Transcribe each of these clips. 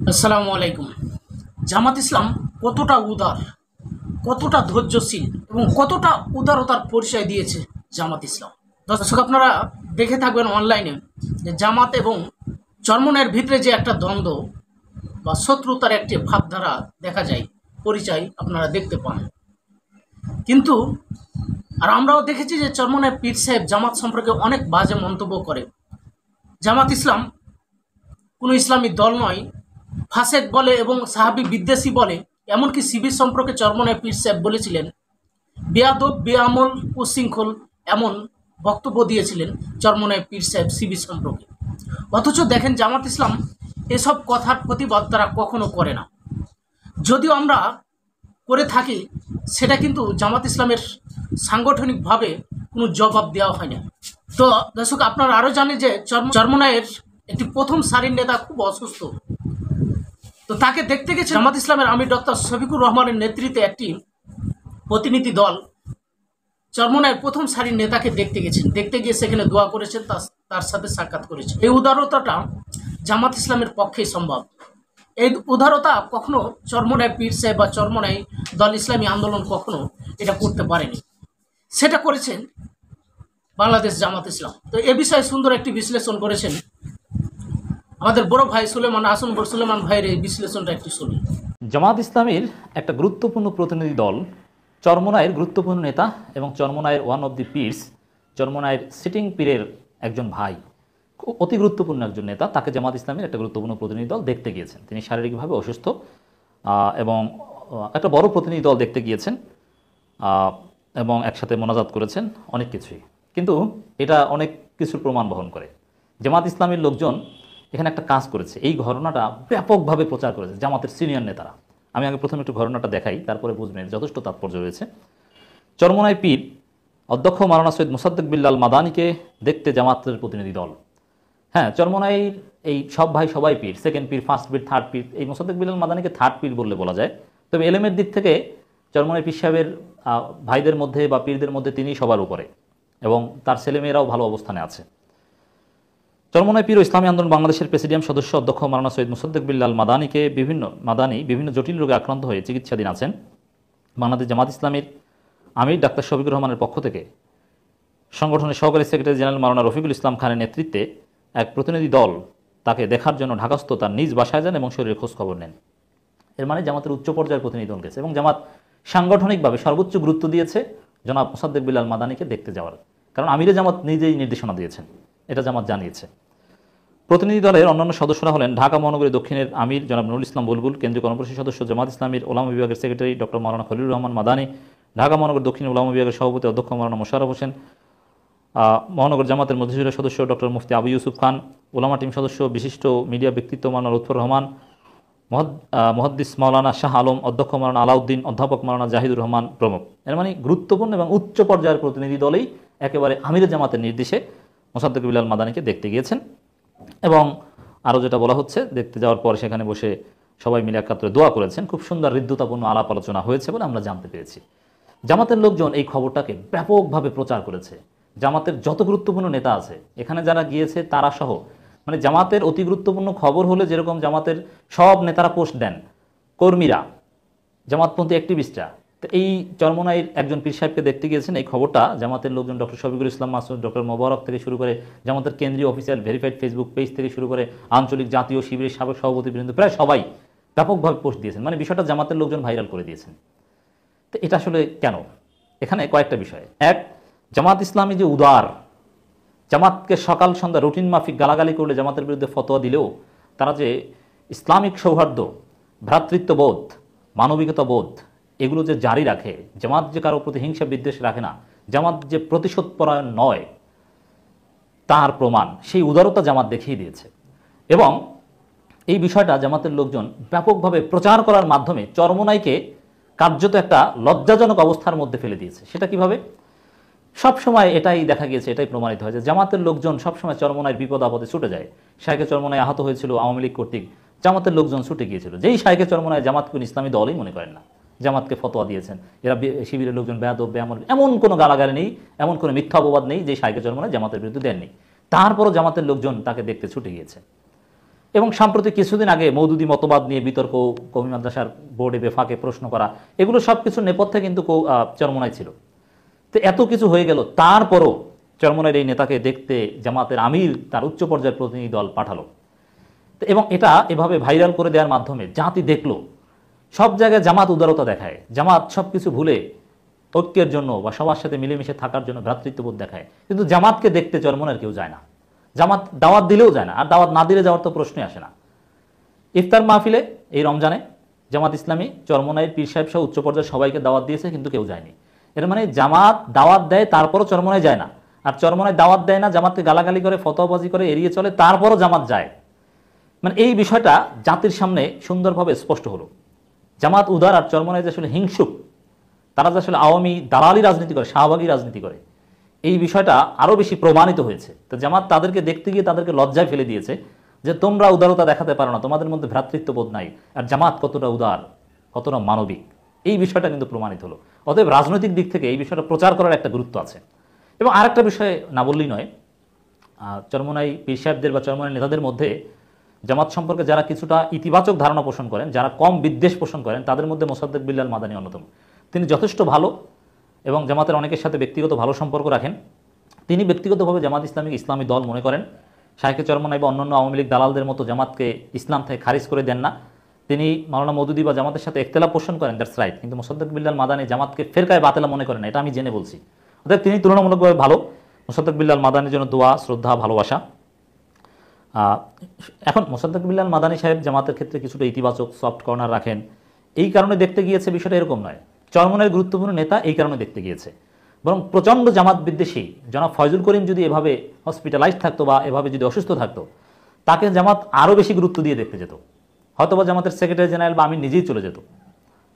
আসসালামু আলাইকুম। জামাত ইসলাম কতটা উদার, কতটা ধৈর্যশীল এবং কতটা উদারতার পরিচয় দিয়েছে জামাত ইসলাম। দর্শক, আপনারা দেখে থাকবেন অনলাইনে যে জামাত এবং চরমনের ভিতরে যে একটা দ্বন্দ্ব বা শত্রুতার একটি ভাবধারা দেখা যায়, পরিচয় আপনারা দেখতে পান। কিন্তু আর আমরাও দেখেছি যে চরমনের পীর সাহেব জামাত সম্পর্কে অনেক বাজে মন্তব্য করে। জামাত ইসলাম কোনো ইসলামী দল নয়, ফাসেক বলে এবং সাহাবি বিদ্বেষী বলে। এমনকি শিবির সম্পর্কে চরমনায় পীর সাহেব বলেছিলেন বেয়াদব, বেআমল, উশৃঙ্খল, এমন বক্তব্য দিয়েছিলেন চরমনায় পীর সাহেব শিবির সম্পর্কে। অথচ দেখেন জামাত ইসলাম এসব কথার প্রতিবাদ তারা কখনো করে না। যদিও আমরা করে থাকি, সেটা কিন্তু জামাত ইসলামের সাংগঠনিকভাবে কোনো জবাব দেওয়া হয় না। তো দর্শক, আপনারা আরও জানেন যে চরমনায়ের একটি প্রথম সারির নেতা খুব অসুস্থ। তো তাকে দেখতে গেছে জামাত ইসলামের আমির ডক্টর শফিকুর রহমানের নেতৃত্বে একটি প্রতিনিধি দল চরমনায় প্রথম সারির নেতাকে দেখতে গেছেন। দেখতে গিয়ে সেখানে দোয়া করেছেন, তার সাথে সাক্ষাৎ করেছেন। এই উদারতাটা জামাত ইসলামের পক্ষেই সম্ভব। এই উদারতা কখনো চরমনায় পীর সাহেব বা চরমনায় দল ইসলামী আন্দোলন কখনো এটা করতে পারেনি। সেটা করেছেন বাংলাদেশ জামাত ইসলাম। তো এ বিষয়ে সুন্দর একটি বিশ্লেষণ করেছেন আমাদের বড় ভাই সুলেমান আসুন সুলেমান ভাইয়ের এই বিশ্লেষণটা একটু শুনি। জামাত ইসলামীর একটা গুরুত্বপূর্ণ প্রতিনিধি দল, চরমনায়ের গুরুত্বপূর্ণ নেতা এবং চরমনায়ের ওয়ান অফ দি পিরস, চরমনায়ের সিটিং পীরের একজন ভাই, অতি গুরুত্বপূর্ণ একজন নেতা, তাকে জামাত ইসলামীর একটা গুরুত্বপূর্ণ প্রতিনিধি দল দেখতে গিয়েছেন। তিনি শারীরিকভাবে অসুস্থ এবং একটা বড় প্রতিনিধি দল দেখতে গিয়েছেন এবং একসাথে মোনাজাত করেছেন, অনেক কিছুই। কিন্তু এটা অনেক কিছুর প্রমাণ বহন করে। জামাত ইসলামীর লোকজন এখানে একটা কাজ করেছে, এই ঘটনাটা ব্যাপকভাবে প্রচার করেছে জামাতের সিনিয়র নেতারা। আমি আগে প্রথমে একটু ঘটনাটা দেখাই, তারপরে বুঝবেন যথেষ্ট তাৎপর্য রয়েছে। চরমনায় পীর অধ্যক্ষ মাওলানা সৈয়দ মোসাদ্দেক বিল্লাল মাদানিকে দেখতে জামাতের প্রতিনিধি দল। হ্যাঁ, চরমনাইর এই সব ভাই সবাই পীর, সেকেন্ড পীর, ফার্স্ট পীর, থার্ড পীর। এই মোসাদ্দেক বিল্লাল মাদানিকে থার্ড পীর বললে বলা যায়। তবে এলেমের দিক থেকে চরমনাই পীর সাহেবের ভাইদের মধ্যে বা পীরদের মধ্যে তিনি সবার উপরে এবং তার ছেলেমেয়েরাও ভালো অবস্থানে আছে। চরমনায় পীর ও ইসলামী আন্দোলন বাংলাদেশের প্রেসিডিয়াম সদস্য অধ্যক্ষ মাওলানা সৈয়দ মোসাদ্দেক বিল্লাল মাদানিকে বিভিন্ন জটিল রোগে আক্রান্ত হয়ে চিকিৎসাধীন আছেন। বাংলাদেশ জামাত ইসলামীর আমির ডাক্তার শফিকুর রহমানের পক্ষ থেকে সংগঠনের সহকারী সেক্রেটারি জেনারেল মাওলানা রফিকুল ইসলাম খানের নেতৃত্বে এক প্রতিনিধি দল তাকে দেখার জন্য ঢাকাস্থ তার নিজ বাসায় যান এবং শরীরের খোঁজ খবর নেন। এর মানে জামাতের উচ্চ পর্যায়ের প্রতিনিধি দল গেছে এবং জামাত সাংগঠনিকভাবে সর্বোচ্চ গুরুত্ব দিয়েছে জনাব মোসাদ্দেক বিল্লাল মাদানিকে দেখতে যাওয়ার, কারণ আমিরে জামাত নিজেই নির্দেশনা দিয়েছেন, এটা জামাত জানিয়েছে। প্রতিনিধি দলের অন্যান্য সদস্যরা হলেন ঢাকা মহানগরী দক্ষিণের আমির জনাব নুরুল ইসলাম বুলবুল, কেন্দ্রীয় কর্মপরিষদ সদস্য জামাত ইসলামীর ওলামা বিভাগের সেক্রেটারি ডক্টর মাওলানা খলিলুর রহমান মাদানী, ঢাকা মহানগর দক্ষিণ ওলামা বিভাগের সভাপতি অধ্যক্ষ মাওলানা মোশাররফ হোসেন, মহানগর জামাতের মধ্যশিরা সদস্য ডক্টর মুফতি আবু ইউসুফ খান, ওলামা টিম সদস্য বিশিষ্ট মিডিয়া ব্যক্তিত্ব মাওলানা লুৎফর রহমান, মুহাদ্দিস মাওলানা শাহ আলম, অধ্যক্ষ মাওলানা আলাউদ্দিন, অধ্যাপক মাওলানা জাহিদুর রহমান প্রমুখ। এর মানে গুরুত্বপূর্ণ এবং উচ্চ পর্যায়ের প্রতিনিধি দলেই একেবারে আমিরে জামাতের নির্দেশে মোসাদ্দেক বিল্লাল মাদানিকে দেখতে গিয়েছেন এবং আরও যেটা বলা হচ্ছে, দেখতে যাওয়ার পর সেখানে বসে সবাই মিলে একাত্রে দোয়া করেছেন। খুব সুন্দর হৃদ্যতাপূর্ণ আলাপ আলোচনা হয়েছে বলে আমরা জানতে পেরেছি। জামাতের লোকজন এই খবরটাকে ব্যাপকভাবে প্রচার করেছে। জামাতের যত গুরুত্বপূর্ণ নেতা আছে এখানে যারা গিয়েছে তারা সহ, মানে জামাতের অতি গুরুত্বপূর্ণ খবর হলে যেরকম জামাতের সব নেতারা পোস্ট দেন, কর্মীরা, জামাতপন্থী অ্যাক্টিভিস্টরা, তো এই চরমনাইয়ের একজন পীর সাহেবকে দেখতে গিয়েছেন, এই খবরটা জামাতের লোকজন ডক্টর শফিকুল ইসলাম মাসুদ, ডক্টর মোবারক থেকে শুরু করে জামাতের কেন্দ্রীয় অফিসিয়াল ভেরিফাইড ফেসবুক পেজ থেকে শুরু করে আঞ্চলিক জাতীয় শিবিরের সাবেক সভাপতিবৃন্দ প্রায় সবাই ব্যাপকভাবে পোস্ট দিয়েছেন, মানে বিষয়টা জামাতের লোকজন ভাইরাল করে দিয়েছেন। তো এটা আসলে কেন? এখানে কয়েকটা বিষয়। এক, জামাত ইসলামী যে উদার, জামাতকে সকাল সন্ধ্যা রুটিন মাফিক গালাগালি করলে জামাতের বিরুদ্ধে ফতোয়া দিলেও তারা যে ইসলামিক সৌহার্দ্য, ভ্রাতৃত্ববোধ, মানবিকতাবোধ এগুলো যে জারি রাখে, জামাত যে কারো প্রতি হিংসা বিদ্বেষ রাখে না, জামাত যে প্রতিশোধ পরায়ণ নয়, তার প্রমাণ সেই উদারতা জামাত দেখিয়ে দিয়েছে। এবং এই বিষয়টা জামাতের লোকজন ব্যাপকভাবে প্রচার করার মাধ্যমে চরমনাইকে কার্যত একটা লজ্জাজনক অবস্থার মধ্যে ফেলে দিয়েছে। সেটা কিভাবে? সবসময় এটাই দেখা গিয়েছে, এটাই প্রমাণিত হয় যে জামাতের লোকজন সবসময় চরমনাইয়ের বিপদ আপদে ছুটে যায়। শাইখে চরমনায় আহত হয়েছিল আওয়ামী লীগ কর্তৃক, জামাতের লোকজন ছুটে গিয়েছিল। যেই শাইখে চরমনায় জামাতকে ইসলামী দলই মনে করেন না, জামাতকে ফতোয়া দিয়েছেন, এরা শিবিরের লোকজন বেয়াদব, বেআমল, এমন কোনো গালাগালি নেই, এমন কোনো মিথ্যা অপবাদ নেই যে শাইখে চরমনায় জামাতের বিরুদ্ধে দেননি। তারপরও জামাতের লোকজন তাকে দেখতে ছুটে গিয়েছে। এবং সাম্প্রতিক কিছুদিন আগে মওদুদি মতবাদ নিয়ে বিতর্ক, কওমি মাদ্রাসার বোর্ডে বেফাকে প্রশ্ন করা, এগুলো সব কিছুর নেপথ্যে কিন্তু চরমোনাই ছিল। তো এত কিছু হয়ে গেল, তারপরও চরমোনাইয়ের এই নেতাকে দেখতে জামাতের আমির তার উচ্চ পর্যায়ের প্রতিনিধি দল পাঠালো। তো এবং এটা এভাবে ভাইরাল করে দেওয়ার মাধ্যমে জাতি দেখলো সব জায়গায় জামাত উদারতা দেখায়, জামাত সব কিছু ভুলে ঐক্যের জন্য বা সবার সাথে মিলেমিশে থাকার জন্য ভ্রাতৃত্ববোধ দেখায়। কিন্তু জামাতকে দেখতে চরমোনাইয়ের কেউ যায় না, জামাত দাওয়াত দিলেও যায় না, আর দাওয়াত না দিলে যাওয়ার তো প্রশ্নই আসে না। ইফতার মাহফিলে এই রমজানে জামাত ইসলামী চরমোনাইয়ের পীর সাহেব সহ উচ্চ পর্যায়ের সবাইকে দাওয়াত দিয়েছে, কিন্তু কেউ যায়নি। এর মানে জামাত দাওয়াত দেয়, তারপরও চরমোনাই যায় না। আর চরমোনাই দাওয়াত দেয় না, জামাতকে গালাগালি করে, ফতোয়াবাজি করে, এড়িয়ে চলে, তারপরও জামাত যায়। মানে এই বিষয়টা জাতির সামনে সুন্দরভাবে স্পষ্ট হলো। জামাত উদার আর চরমোনাই যে আসলে হিংসুক, তারা যে আসলে আওয়ামী দালালি রাজনীতি করে, শাহবাগী রাজনীতি করে, এই বিষয়টা আরও বেশি প্রমাণিত হয়েছে। তো জামাত তাদেরকে দেখতে গিয়ে তাদেরকে লজ্জায় ফেলে দিয়েছে যে তোমরা উদারতা দেখাতে পারো না, তোমাদের মধ্যে ভ্রাতৃত্ববোধ নাই, আর জামাত কতটা উদার, কতটা মানবিক, এই বিষয়টা কিন্তু প্রমাণিত হলো। অতএব রাজনৈতিক দিক থেকে এই বিষয়টা প্রচার করার একটা গুরুত্ব আছে। এবং আরেকটা বিষয় না বললেই নয়, চরমোনাই পীর সাহেবদের বা চরমোনাই নেতাদের মধ্যে জামাত সম্পর্কে যারা কিছুটা ইতিবাচক ধারণা পোষণ করেন, যারা কম বিদ্বেষ পোষণ করেন, তাদের মধ্যে মোসাদ্দেক বিল্লাল মাদানী অন্যতম। তিনি যথেষ্ট ভালো এবং জামাতের অনেকের সাথে ব্যক্তিগত ভালো সম্পর্ক রাখেন। তিনি ব্যক্তিগতভাবে জামাত ইসলামী ইসলামী দল মনে করেন। শায়েখে চরমোনাই বা অন্যান্য আওয়ামী লীগ দালালদের মতো জামাতকে ইসলাম থেকে খারিজ করে দেন না। তিনি মাওলানা মওদুদি বা জামাতের সাথে ইখতিলাফ পোষণ করেন, দ্যাটস রাইট, কিন্তু মোসাদ্দেক বিল্লাল মাদানী জামাতকে ফেরকায় বাতিলা মনে করেন, এটা আমি জেনে বলছি। অর্থাৎ তিনি তুলনামূলকভাবে ভালো। মোসাদ্দেক বিল্লাল মাদানীর জন্য দোয়া, শ্রদ্ধা, ভালোবাসা। এখন মোসাদ্দেক বিল্লাল মাদানী সাহেব জামাতের ক্ষেত্রে কিছুটা ইতিবাচক সফট কর্নার রাখেন, এই কারণে দেখতে গিয়েছে, বিষয়টা এরকম নয়। চরমোনাইয়ের গুরুত্বপূর্ণ নেতা এই কারণে দেখতে গিয়েছে। বরং প্রচণ্ড জামাত বিদ্বেষী জনাব ফয়জুল করিম যদি এভাবে হসপিটালাইজড থাকতো বা এভাবে যদি অসুস্থ থাকতো, তাকে জামাত আরও বেশি গুরুত্ব দিয়ে দেখতে যেত, হয়তোবা জামাতের সেক্রেটারি জেনারেল বা আমি নিজেই চলে যেত।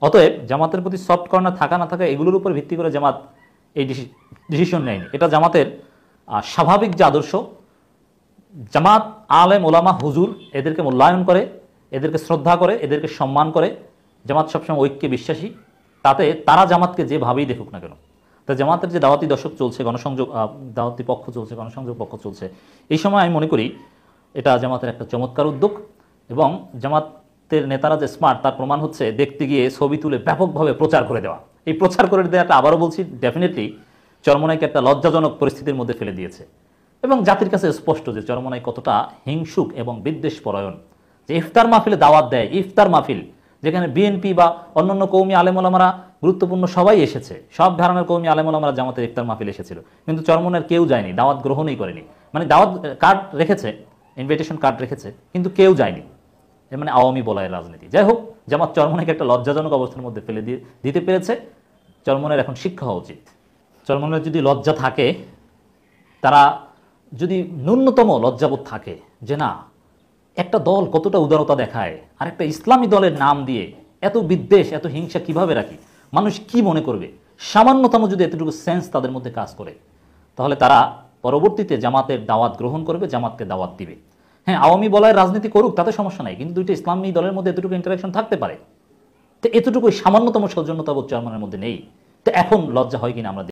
অতএব জামাতের প্রতি সফট কর্নার থাকা না থাকা এগুলোর উপর ভিত্তি করে জামাত এই ডিসিশন নেয়নি। এটা জামাতের স্বাভাবিক যে আদর্শ, জামাত আলেম ওলামা হুজুর এদেরকে মূল্যায়ন করে, এদেরকে শ্রদ্ধা করে, এদেরকে সম্মান করে। জামাত সবসময় ঐক্যে বিশ্বাসী, তাতে তারা জামাতকে যেভাবেই দেখুক না কেন। তা জামাতের যে দাওয়াতি দশক চলছে, গণসংযোগ দাওয়াতি পক্ষ চলছে, গণসংযোগ পক্ষ চলছে, এই সময় আমি মনে করি এটা জামাতের একটা চমৎকার উদ্যোগ। এবং জামাতের নেতারা যে স্মার্ট তার প্রমাণ হচ্ছে দেখতে গিয়ে ছবি তুলে ব্যাপকভাবে প্রচার করে দেওয়া। এই প্রচার করে দেওয়াটা, আবারও বলছি, ডেফিনেটলি চরমোনাইকে একটা লজ্জাজনক পরিস্থিতির মধ্যে ফেলে দিয়েছে। এবং জাতির কাছে স্পষ্ট যে চরমোনাই কতটা হিংসুক এবং বিদ্বেষ পরায়ণ। যে ইফতার মাহফিলে দাওয়াত দেয়, ইফতার মাহফিল যেখানে বিএনপি বা অন্যান্য কৌমি আলেমোলামারা গুরুত্বপূর্ণ সবাই এসেছে, সব ধরনের কৌমি আলেমোলামারা জামাতের ইফতার মাহফিল এসেছিল, কিন্তু চরমোনাইয়ের কেউ যায়নি, দাওয়াত গ্রহণই করেনি। মানে দাওয়াত কার্ড রেখেছে, ইনভিটেশন কার্ড রেখেছে, কিন্তু কেউ যায়নি। এর মানে আওয়ামী বলয়ের রাজনীতি। যাই হোক, জামাত চরমোনাইকে একটা লজ্জাজনক অবস্থার মধ্যে ফেলে দিতে পেরেছে। চরমোনাইয়ের এখন শিক্ষা হওয়া উচিত। চরমোনাইয়ের যদি লজ্জা থাকে, তারা যদি ন্যূনতম লজ্জাবোধ থাকে যে না, একটা দল কতটা উদারতা দেখায়, আর একটা ইসলামী দলের নাম দিয়ে এত বিদ্বেষ, এত হিংসা কিভাবে রাখি, মানুষ কি মনে করবে, সামান্যতম যদি এতটুকু সেন্স তাদের মধ্যে কাজ করে, তাহলে তারা পরবর্তীতে জামাতের দাওয়াত গ্রহণ করবে, জামাতকে দাওয়াত দিবে। হ্যাঁ, আওয়ামী বলয়ের রাজনীতি করুক, তাতে সমস্যা নাই, কিন্তু দুইটা ইসলামী দলের মধ্যে এতটুকু ইন্টারাকশন থাকতে পারে। তো এতটুকু সামান্যতম সৌজন্যতাবোধ চরমোনাইয়ের মধ্যে নেই। তো এখন লজ্জা হয় কিনা আমরা